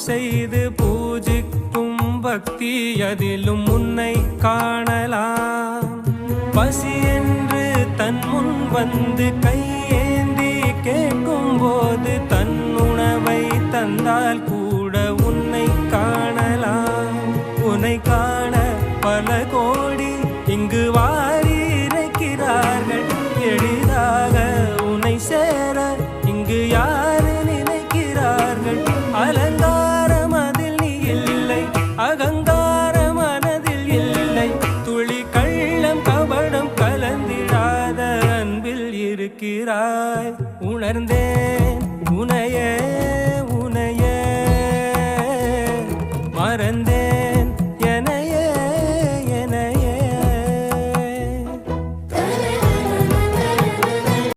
செய்து பூஜிக்கும் பக்தி அதிலும் உன்னை காணலாம். பசி என்று தன் முன் வந்து கையேந்தி கேட்கும் போது தன் உணவை தந்தால் கூட உன்னை காணலாம். உன்னை காண பல கோடி இங்கு வாரி இறைக்கிறார்கள். எளிதாக உன்னை சேர இங்கு யாரு நினைக்கிறார்கள். அலங்காரம் அதில் நீ இல்லை, அகங்கார மனதில் இல்லை. துளி கள்ளம் கபடம் கலந்திடாத அன்பில் இருக்கிறாய். உணர்ந்தேன் உனையே